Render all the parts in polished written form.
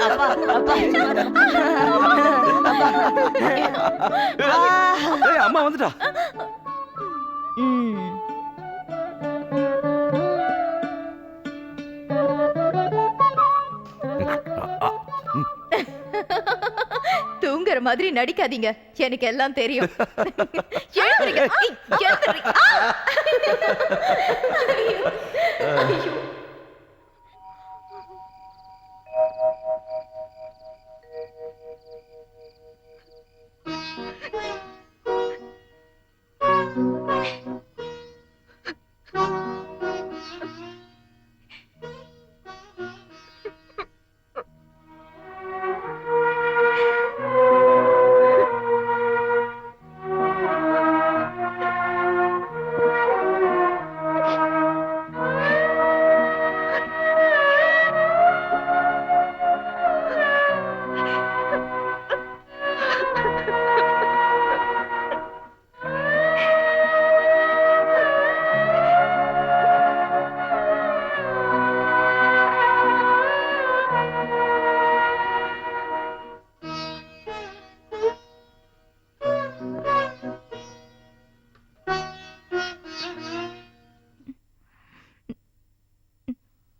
அப்பா அப்பா ஏய், அம்மா வந்துட்டா. தூங்குற மாதிரி நடிக்காதீங்க, எனக்கு எல்லாம் தெரியும். எழுந்திருங்க. எழுந்திருங்க. ஐயோ.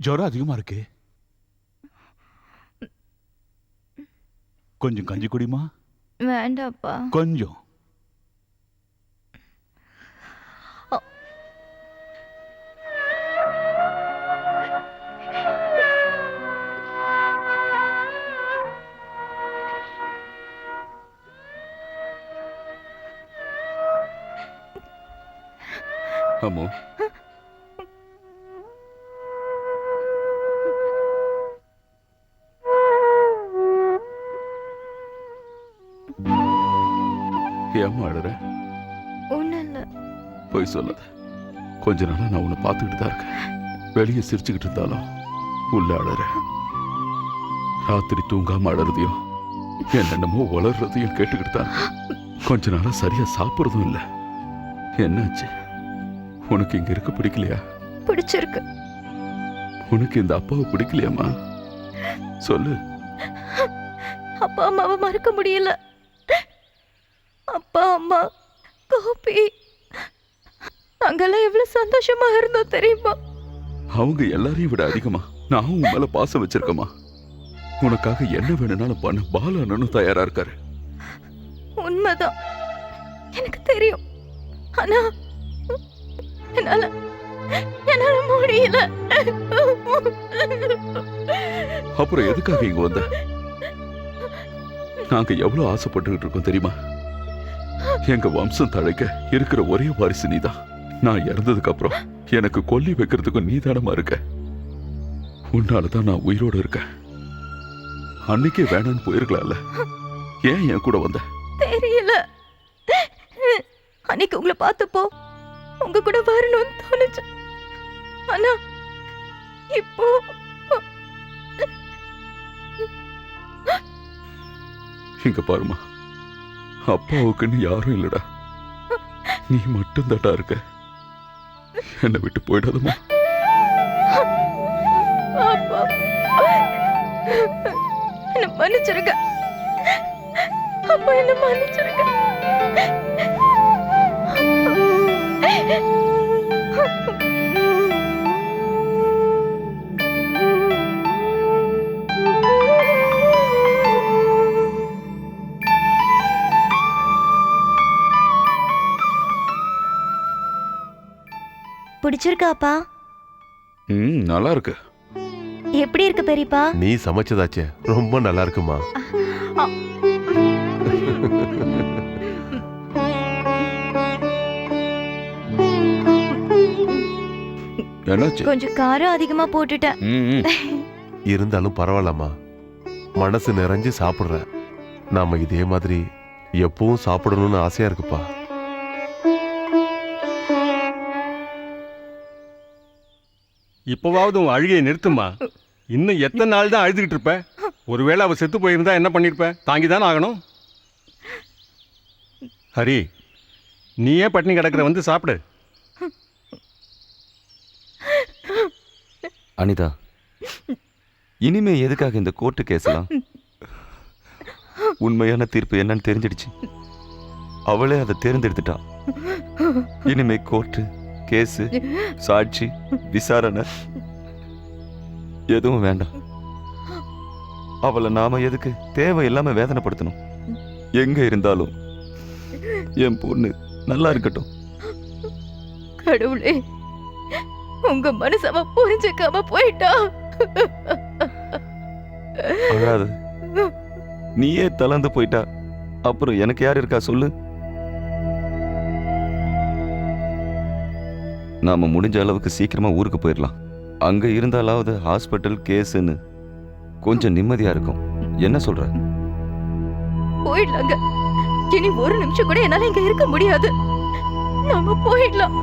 ஜுரம் அதிகமா இருக்கு. கொஞ்சம் கஞ்சி குடிமா. வேண்டாப்பா. கொஞ்சம். அம்மோ, ஏம்மா அழுற? ஒண்ணும் இல்ல. போய் சொல்லாத. கொஞ்ச நாளா நான் உன்னை பார்த்துக்கிட்டு தான் இருக்கேன். வெளியே சிரிச்சுக்கிட்டு இருந்தாலும் உள்ள அழற. ராத்திரி தூங்காம அழறதையும் என்னென்னமோ வளர்றதையும் கேட்டுக்கிட்டு தான் இருக்கேன். கொஞ்ச நாளா சரியா சாப்பிட்றதும் இல்லை. என்னாச்சு? உனக்கு இங்க இருக்க பிடிக்கலையா? பிடிச்சிருக்கு. உனக்கு இந்த அப்பாவை பிடிக்கலையாம்மா? சொல்லு. அப்பா அம்மாவை மறக்க முடியல. அப்பா அம்மா கோபி நாங்கெல்லாம் எவ்வளவு சந்தோஷமா இருந்தோம் தெரியுமா? அவங்க எல்லாரையும் விட அதிகமா நான் உன் மேல பாசம் வச்சிருக்கமா. உனக்காக என்ன வேணும்னாலும் பண்ண பாலு அண்ணனும் தயாரா இருக்காரு. உண்மைதான், எனக்கு தெரியும். ஆனா என்னால முடியல. அப்புறம் எதுக்காக இங்க வந்த? நாங்க எவ்வளவு ஆசைப்பட்டுக்கிட்டு இருக்கோம் தெரியுமா? எங்க வம்சம் தழைக்க இருக்கிற ஒரே வாரிசு நீதான். நான் இறந்ததுக்கு அப்புறம் எனக்கு கொல்லி வைக்கிறதுக்கும் நீதானமா இருக்க. உன்னாலதான் நான் உயிரோட இருக்கேன். அன்னைக்கே வேணான்னு போயிருக்கலாம்ல. ஏன் என் கூட வந்த? தெரியல. அன்னைக்கு உங்களை பார்த்தப்போ உங்க கூட வரணும்னு தோணுச்சு. ஆனா இப்போ இங்க பாருமா, அப்பாவுக்குன்னு யாரும் இல்லடா. நீ மட்டும் தாட்டா இருக்க. என்னை விட்டு போயிடாதமா. அப்பா என்ன மன்னிச்சிருங்க. அப்பா என்ன மன்னிச்சிருங்க. பிடிச்சிருக்காப்பா? நல்லா இருக்கு. எப்படி இருக்கு பெரியப்பா? நீ சமைச்சதாச்சே, ரொம்ப நல்லா இருக்குமா. என்னாச்சு? கொஞ்சம் காரம் அதிகமா போட்டுட்டேன். இருந்தாலும் பரவாயில்லம்மா, மனசு நிறைஞ்சு சாப்பிடுற. நாம இதே மாதிரி எப்பவும் சாப்பிடணும்னு ஆசையா இருக்குப்பா. இப்போவாவது உன் அழுகையை நிறுத்துமா. இன்னும் எத்தனை நாள் தான் அழுதுகிட்டு இருப்ப? ஒருவேளை அவ செத்து போயிருந்தா என்ன பண்ணிருப்ப? தாங்கிதான் ஆகணும். ஹரி, நீ ஏன் பட்டினி கிடக்குற? வந்து சாப்பிடு. அனிதா, இனிமே எதுக்காக இந்த கோர்ட்டு கேஸ்லாம்? உண்மையான தீர்ப்பு என்னன்னு தெரிஞ்சிடுச்சு. அவளே அதை தேர்ந்தெடுத்துட்டா. இனிமே கோர்ட்டு கேஸு சாட்சி விசாரணை எதுவும் வேண்டாம். அவளை நாம எதுக்கு தேவையில்லாம வேதனைப்படுத்தணும்? எங்க இருந்தாலும் என் பொண்ணு நல்லா இருக்கட்டும். கடவுளே, உங்க மனசு அவ புரிஞ்சுக்காம போயிட்டா. அழாத. நீயே தளர்ந்து போயிட்டா அப்புறம் எனக்கு யார் இருக்கா சொல்லு? நாம முடிஞ்ச அளவுக்கு சீக்கிரமா ஊருக்கு போயிடலாம். அங்க இருந்தாலாவது ஹாஸ்பிட்டல் கேஸ்ன்னு கொஞ்சம் நிம்மதியா இருக்கும். என்ன சொல்ற? போயிடலாங்க. இனி ஒரு நிமிஷம் கூட என்னால இங்க இருக்க முடியாது. நாம போயிடலாம்.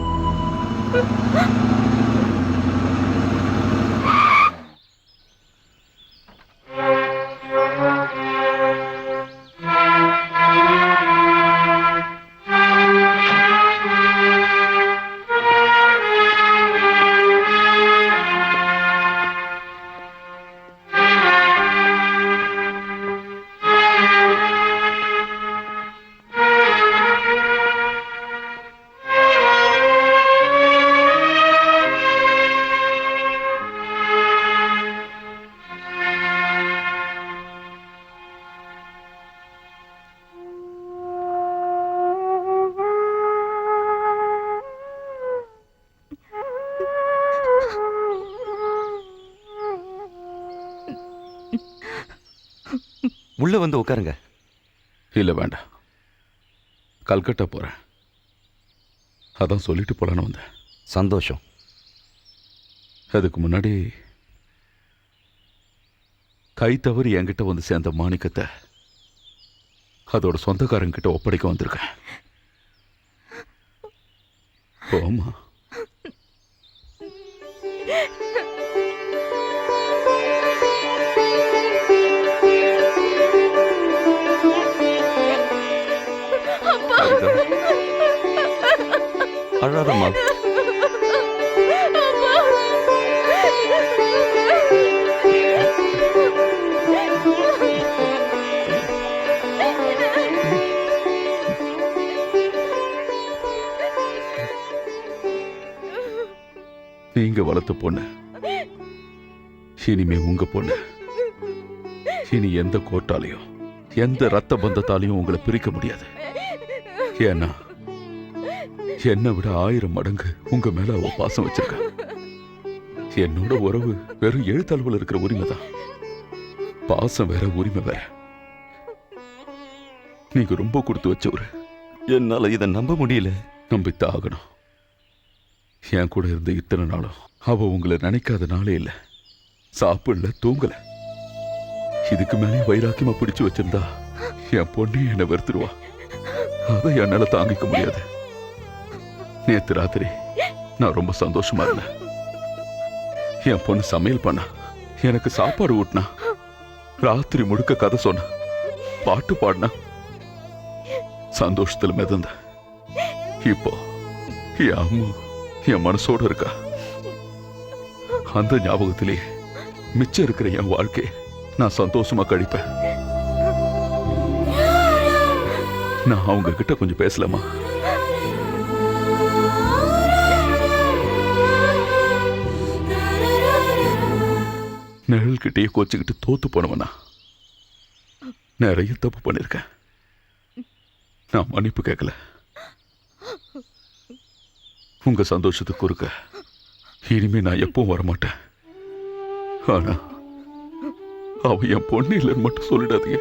உள்ள வந்து உட்காருங்க. இல்லை வேண்டாம், கல்கட்டா போகிறேன். அதான் சொல்லிட்டு போலான்னு வந்தேன். சந்தோஷம். அதுக்கு முன்னாடி கை தவறி என்கிட்ட வந்து சேர்ந்த மாணிக்கத்தை அதோட சொந்தக்காரங்கிட்ட ஒப்படைக்க வந்திருக்கேன். போமா. அழாதம்மா. நீங்க வளர்த்த பொண்ணு இனிமே உங்க பொண்ணு. இனி எந்த கோட்டாலையும் எந்த ரத்த பந்தத்தாலையும் உங்களை பிரிக்க முடியாது. ஏன்னா என்னை விட 1000 மடங்கு உங்க மேல அவ பாசம் வச்சிருக்க. என்னோட உறவு வெறும் எழுத்தளவில் இருக்கிற உரிமை தான். பாசம் வேற, உரிமை வேற. நீங்க ரொம்ப கொடுத்து வச்சவரு. என்னால இதை நம்ப முடியல. நம்பித்தான் ஆகணும். என் கூட இருந்த இத்தனை நாளும் அவ உங்களை நினைக்காத நாளே இல்லை. சாப்பிடல, தூங்கல. இதுக்கு மேலே வைராக்கியமா பிடிச்சு வச்சிருந்தா என் பொண்ணு என்னை வெறுத்துருவா. அதை என்னால தாங்கிக்க முடியாது. நேத்து ராத்திரி நான் ரொம்ப சந்தோஷமா இருந்தேன். என் பொண்ணு சமையல் பண்ணா, எனக்கு சாப்பாடு ஊட்டினா, ராத்திரி முழுக்க கதை சொன்ன, பாட்டு பாடினா, சந்தோஷத்துல மிதந்த. இப்போ என் அம்மா என் மனசோட இருக்கா. அந்த ஞாபகத்திலே மிச்சம் இருக்கிற என் வாழ்க்கை நான் சந்தோஷமா கழிப்பேன். நான் அவங்க கிட்ட கொஞ்சம் பேசலாமா? நிழல் கிட்டே கோச்சுக்கிட்டு தோத்து போனவனா நிறைய தப்பு பண்ணிருக்கேன். நான் மன்னிப்பு கேட்கல. உங்க சந்தோஷத்துக்கு குறுக்க இனிமே நான் எப்பவும் வரமாட்டேன். ஆனா அவ என் பொண்ணு இல்லைன்னு மட்டும் சொல்லிடாதீங்க.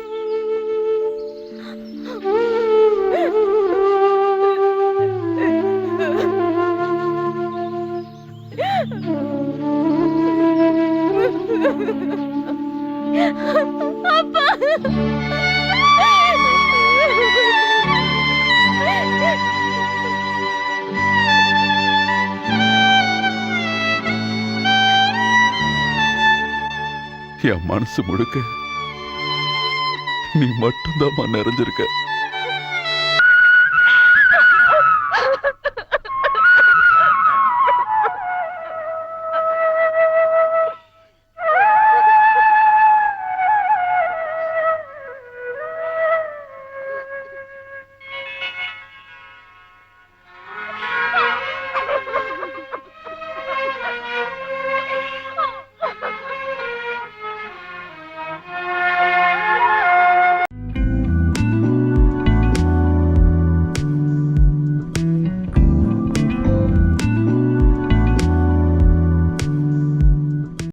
என் மனசு முழுக்க நீ மட்டும்தான் நிறைஞ்சிருக்க.